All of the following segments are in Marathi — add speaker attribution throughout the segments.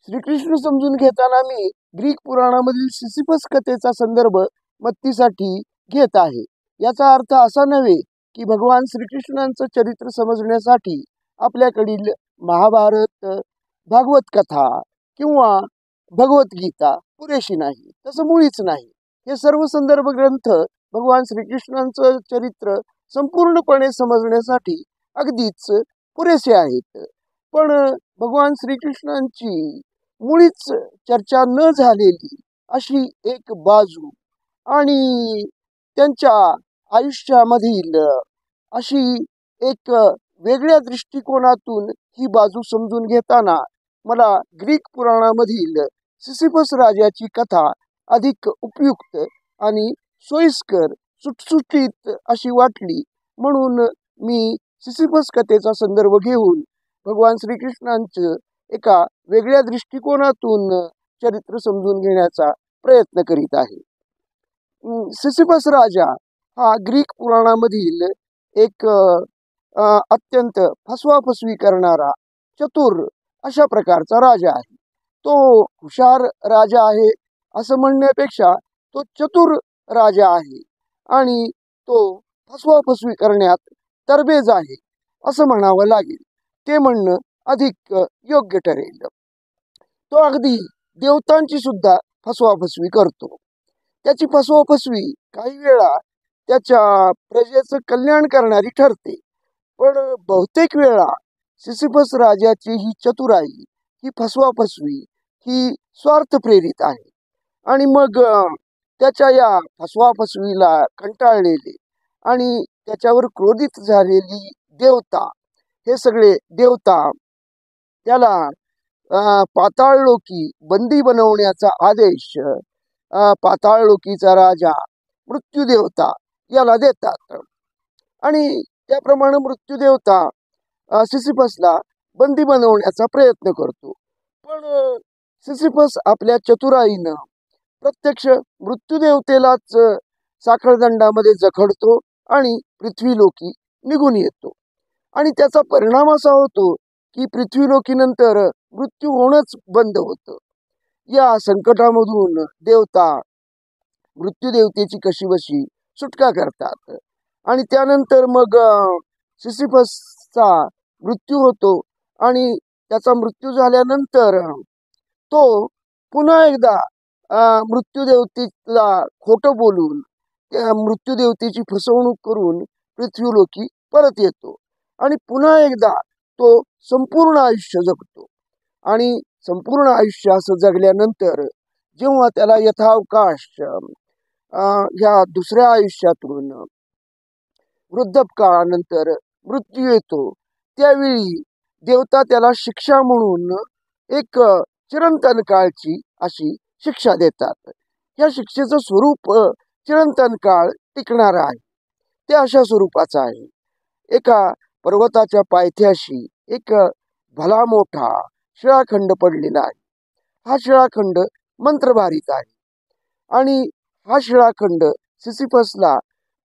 Speaker 1: श्रीकृष्ण समजून घेताना मी ग्रीक पुराणामधील सिसिफस कथेचा संदर्भ मत्तीसाठी घेत आहे. याचा अर्थ असा नव्हे की भगवान श्रीकृष्णांचं चरित्र समजण्यासाठी आपल्याकडील महाभारत, भागवत कथा किंवा भगवद्गीता पुरेशी नाही. तसं मुळीच नाही. हे सर्व संदर्भ ग्रंथ भगवान श्रीकृष्णांचं चरित्र संपूर्णपणे समजण्यासाठी अगदीच पुरेसे आहेत. पण भगवान श्रीकृष्णांची मुळीच चर्चा न झालेली अशी एक बाजू आणि त्यांच्या आयुष्यामधील अशी एक वेगळ्या दृष्टिकोनातून ही बाजू समजून घेताना मला ग्रीक पुराणामधील सिसिफस राजाची कथा अधिक उपयुक्त आणि सोयीस्कर, सुटसुटीत अशी वाटली. म्हणून मी सिसिफस कथेचा संदर्भ घेऊन भगवान श्रीकृष्णांचं एका वेगळ्या दृष्टिकोनातून चरित्र समजून घेण्याचा प्रयत्न करीत आहे. सिसिफस राजा हा ग्रीक पुराणामधील एक अत्यंत फसवाफसवी करणारा चतुर अशा प्रकारचा राजा आहे. तो हुशार राजा आहे असं म्हणण्यापेक्षा तो चतुर राजा आहे आणि तो फसवाफसवी करण्यात तरबेज आहे असं म्हणावं लागेल. ते म्हणणं अधिक योग्य ठरेल. तो अगदी देवतांची सुद्धा फसवाफसवी करतो. त्याची फसवाफसवी काही वेळा त्याच्या प्रजेचं कल्याण करणारी ठरते, पण बहुतेक वेळा सिसिफस राजाची ही चतुराई, ही फसवाफसवी ही स्वार्थ प्रेरित आहे. आणि मग त्याच्या या फसवाफसवीला कंटाळलेले आणि त्याच्यावर क्रोधित झालेली देवता, हे सगळे देवता त्याला पाताळलोकी बंदी बनवण्याचा आदेश पाताळलोकीचा राजा मृत्यूदेवता याला देतात. आणि त्याप्रमाणे मृत्यूदेवता सिसिफसला बंदी बनवण्याचा प्रयत्न करतो. पण सिसिफस आपल्या चतुराईनं प्रत्यक्ष मृत्यूदेवतेलाच साखळदंडामध्ये जखडतो आणि पृथ्वीलोकी निघून येतो. आणि त्याचा परिणाम असा होतो की पृथ्वीलोकीनंतर मृत्यू होणंच बंद होतं. या संकटामधून देवता मृत्यूदेवतेची कशीबशी सुटका करतात आणि त्यानंतर मग सिसिफसचा मृत्यू होतो. आणि त्याचा मृत्यू झाल्यानंतर तो पुन्हा एकदा मृत्यूदेवतेला खोटं बोलून त्या मृत्यूदेवतेची फसवणूक करून पृथ्वीलोकी परत येतो आणि पुन्हा एकदा तो संपूर्ण आयुष्य जगतो. आणि संपूर्ण आयुष्य असं जगल्यानंतर जेव्हा त्याला यथावकाश ह्या दुसऱ्या आयुष्यातून वृद्धपकाळानंतर मृत्यू येतो, त्यावेळी देवता त्याला शिक्षा म्हणून एक चिरंतन काळची अशी शिक्षा देतात. या शिक्षेचं स्वरूप चिरंतन काळ टिकणार आहे. ते अशा स्वरूपाचं आहे. एका पर्वताच्या पायथ्याशी एक भला मोठा शिळाखंड पडलेला आहे. हा शिळाखंड मंत्रभारित आहे आणि हा शिळाखंड सिसिफसला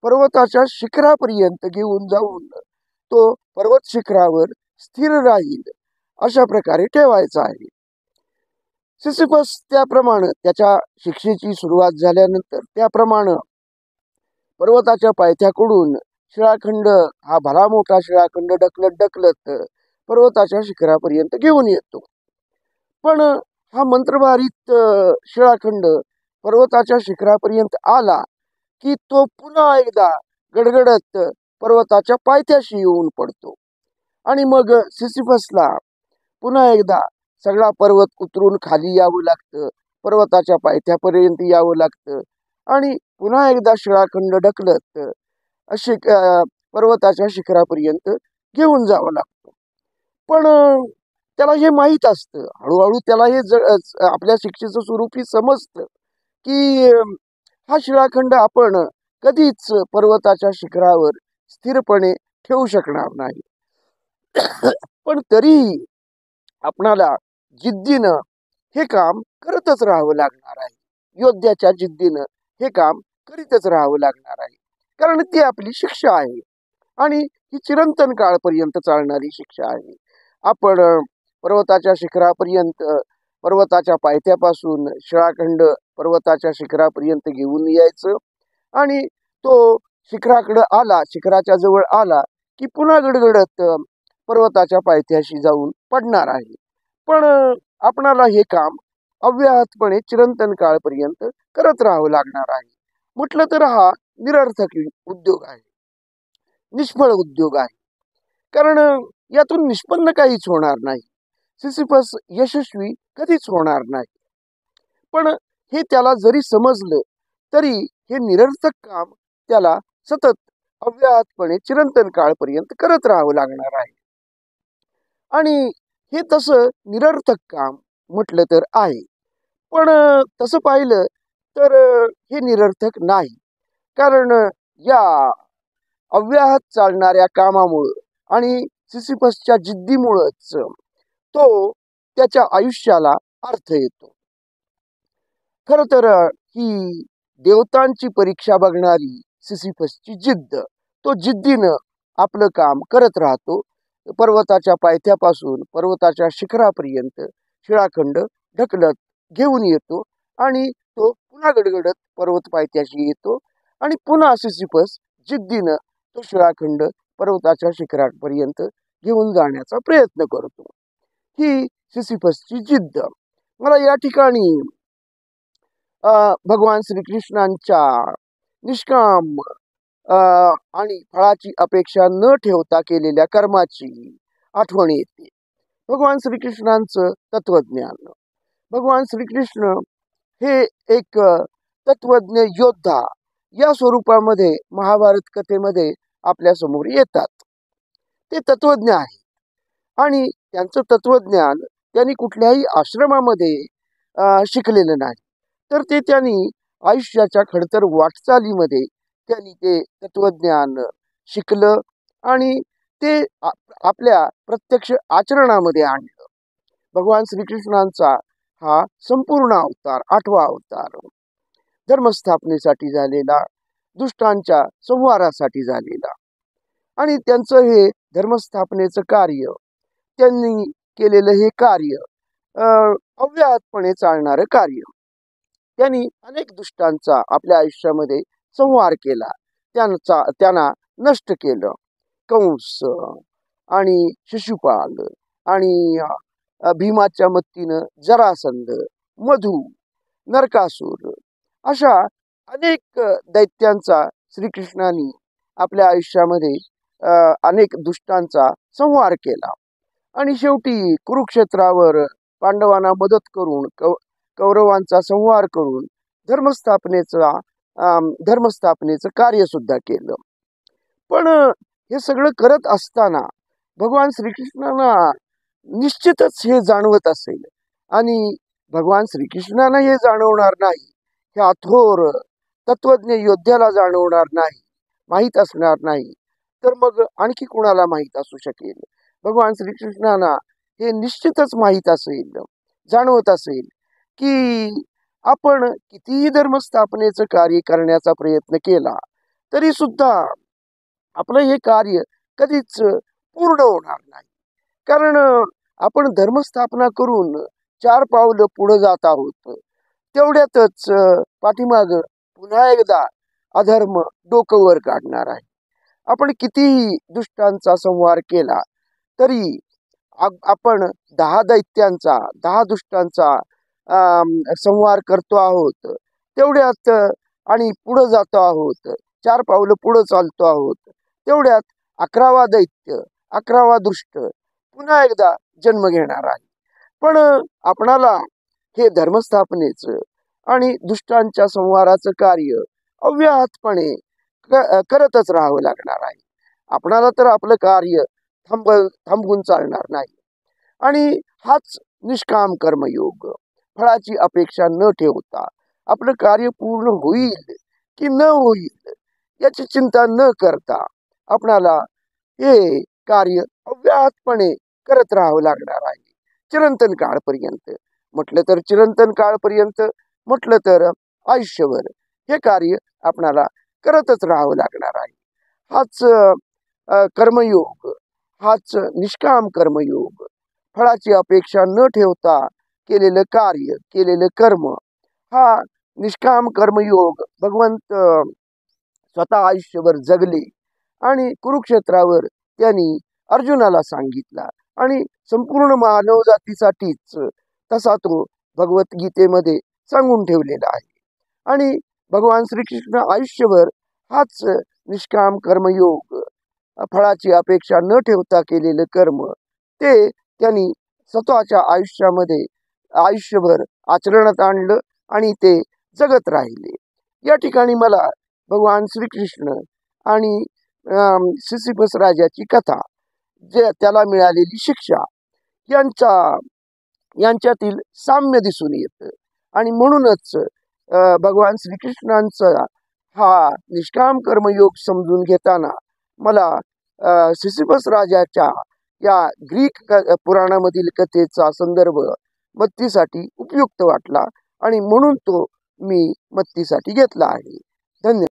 Speaker 1: पर्वताच्या शिखरापर्यंत घेऊन जाऊन तो पर्वत शिखरावर स्थिर राहील अशा प्रकारे ठेवायचा आहे. सिसिफस त्याप्रमाणे त्याच्या शिक्षेची सुरुवात झाल्यानंतर त्याप्रमाणे पर्वताच्या पायथ्याकडून शिळाखंड, हा भला मोठा शिळाखंड ढकलत ढकलत पर्वताच्या शिखरापर्यंत घेऊन येतो. पण हा मंत्रभारित शिळाखंड पर्वताच्या शिखरापर्यंत आला की तो पुन्हा एकदा गडगडत पर्वताच्या पायथ्याशी येऊन पडतो. आणि मग सिसिफसला पुन्हा एकदा सगळा पर्वत उतरून खाली यावं लागतं, पर्वताच्या पायथ्यापर्यंत यावं लागतं आणि पुन्हा एकदा शिळाखंड ढकलत अशी पर्वताच्या शिखरापर्यंत घेऊन जावं लागतं. पण त्याला हे माहीत असतं, हळूहळू त्याला हे आपल्या शिक्षेचं स्वरूप ही समजतं की हा शिळाखंड आपण कधीच पर्वताच्या शिखरावर स्थिरपणे ठेवू शकणार नाही. पण तरीही आपणाला जिद्दीनं हे काम करतच राहावं लागणार आहे. योद्ध्याच्या जिद्दीनं हे काम करीतच राहावं लागणार आहे, कारण ती आपली शिक्षा आहे आणि ही चिरंतन काळपर्यंत चालणारी शिक्षा आहे. आपण पर्वताच्या शिखरापर्यंत पर्वताच्या पायथ्यापासून शिळाखंड पर्वताच्या शिखरापर्यंत घेऊन यायचं आणि तो शिखराच्या जवळ आला की पुन्हा गडगडत पर्वताच्या पायथ्याशी जाऊन पडणार आहे. पण आपणाला हे काम अव्याहतपणे चिरंतन काळपर्यंत करत राहावं लागणार आहे. म्हटलं तर हा निरर्थक उद्योग आहे, निष्फळ उद्योग आहे. कारण यातून निष्पन्न काहीच होणार नाही. सिसिफस यशस्वी कधीच होणार नाही. पण हे त्याला जरी समजलं तरी हे निरर्थक काम त्याला सतत अव्याहतपणे चिरंतन काळपर्यंत करत राहावं लागणार आहे. आणि हे तसं निरर्थक काम म्हटलं तर आहे. पण तसं पाहिलं तर हे निरर्थक नाही. कारण या अव्याहत चालणाऱ्या कामामुळं आणि सिसिफसच्या जिद्दीमुळंच तो त्याच्या आयुष्याला अर्थ येतो. खर तर ही देवतांची परीक्षा बघणारी सिसिफसची जिद्द, तो जिद्दीनं आपलं काम करत राहतो. पर्वताच्या पायथ्यापासून पर्वताच्या शिखरापर्यंत शिळाखंड ढकलत घेऊन येतो आणि तो पुन्हा गडगडत पर्वत पायथ्याशी येतो आणि पुन्हा सिसिफस जिद्दीनं तो शिळाखंड पर्वताच्या शिखरापर्यंत घेऊन जाण्याचा प्रयत्न करतो. ही सिसिफसची जिद्द. मला या ठिकाणी भगवान श्रीकृष्णांच्या निष्काम आणि फळाची अपेक्षा न ठेवता केलेल्या कर्माची आठवण येते. भगवान श्रीकृष्णांचं तत्वज्ञान. भगवान श्रीकृष्ण हे एक तत्वज्ञ योद्धा या स्वरूपामध्ये महाभारत कथेमध्ये आपल्या समोर येतात. ते तत्वज्ञ आहे आणि त्यांचं तत्वज्ञान त्यांनी कुठल्याही आश्रमामध्ये शिकलेलं नाही. तर ते त्यांनी आयुष्याच्या खडतर वाटचालीमध्ये त्यांनी ते तत्वज्ञान शिकलं आणि ते आपल्या प्रत्यक्ष आचरणामध्ये आणलं. भगवान श्रीकृष्णांचा हा संपूर्ण अवतार, 8वा अवतार, धर्मस्थापनेसाठी झालेला, दुष्टांच्या संहारासाठी झालेला आणि त्यांचं हे धर्मस्थापनेचं कार्य, त्यांनी केलेलं हे कार्य अव्याहतपणे चालणारं कार्य. त्यांनी अनेक दुष्टांचा आपल्या आयुष्यामध्ये संहार केला, त्यांना नष्ट केलं. कंस आणि शिशुपाल आणि भीमाच्या मत्तीनं जरासंध, मधु, नरकासूर अशा अनेक दैत्यांचा श्रीकृष्णांनी आपल्या आयुष्यामध्ये अनेक दुष्टांचा संहार केला आणि शेवटी कुरुक्षेत्रावर पांडवांना मदत करून कौरवांचा संहार करून धर्मस्थापनेचं कार्य सुद्धा केलं. पण हे सगळं करत असताना भगवान श्रीकृष्णांना निश्चितच हे जाणवत असेल आणि भगवान श्रीकृष्णांना हे जाणवणार नाही, हे अथोर तत्वज्ञ योद्ध्याला जाणवणार नाही, माहीत असणार नाही, तर मग आणखी कुणाला माहीत असू शकेल? भगवान श्रीकृष्णांना हे निश्चितच माहीत असेल, जाणवत असेल की आपण कितीही धर्मस्थापनेचं कार्य करण्याचा प्रयत्न केला तरी सुद्धा आपलं हे कार्य कधीच पूर्ण होणार नाही. कारण आपण धर्मस्थापना करून 4 पावलं पुढे जात आहोत, तेवढ्यातच पाठीमाग पुन्हा एकदा अधर्म डोकं वर काढणार आहे. आपण कितीही दुष्टांचा संहार केला तरी आपण 10 दैत्यांचा, 10 दुष्टांचा संहार करतो आहोत, तेवढ्यात आणि पुढे जातो आहोत, 4 पावलं पुढे चालतो आहोत, तेवढ्यात 11वा दैत्य, 11वा दुष्ट पुन्हा एकदा जन्म घेणार आहे. पण आपणाला हे धर्मस्थापनेचं आणि दुष्टांच्या संहाराचं कार्य अव्याहतपणे करतच राहावं लागणार आहे. आपणाला तर आपलं कार्य थांबवून चालणार नाही. आणि हाच निष्काम कर्मयोग. फळाची अपेक्षा न ठेवता आपलं कार्य पूर्ण होईल की न होईल याची चिंता न करता आपणाला हे कार्य अव्याहतपणे करत राहावं लागणार आहे, चिरंतन काळपर्यंत. म्हटलं तर चिरंतन काळपर्यंत, म्हटलं तर आयुष्यभर हे कार्य आपणाला करतच राहावं लागणार आहे. हाच कर्मयोग, हाच निष्काम कर्मयोग. फळाची अपेक्षा न ठेवता केलेलं कार्य, केलेलं कर्म, हा निष्काम कर्मयोग भगवंत स्वतः आयुष्यभर जगले आणि कुरुक्षेत्रावर त्यांनी अर्जुनाला सांगितला आणि संपूर्ण मानवजातीसाठीच तसा तो भगवद्गीतेमध्ये सांगून ठेवलेला आहे. आणि भगवान श्रीकृष्ण आयुष्यभर हाच निष्काम कर्मयोग, फळाची अपेक्षा न ठेवता केलेलं कर्म, ते त्यांनी स्वतःच्या आयुष्यामध्ये आयुष्यभर आचरणात आणलं आणि ते जगत राहिले. या ठिकाणी मला भगवान श्रीकृष्ण आणि सिसिफस राजाची कथा, जे त्याला मिळालेली शिक्षा, यांच्यातील साम्य दिसून येतं. आणि म्हणूनच भगवान श्रीकृष्णांचा हा निष्काम कर्मयोग समजून घेताना मला सिसिफस राजाच्या या ग्रीक पुराणामधील कथेचा संदर्भ मत्तीसाठी उपयुक्त वाटला आणि म्हणून तो मी मत्तीसाठी घेतला आहे. धन्यवाद.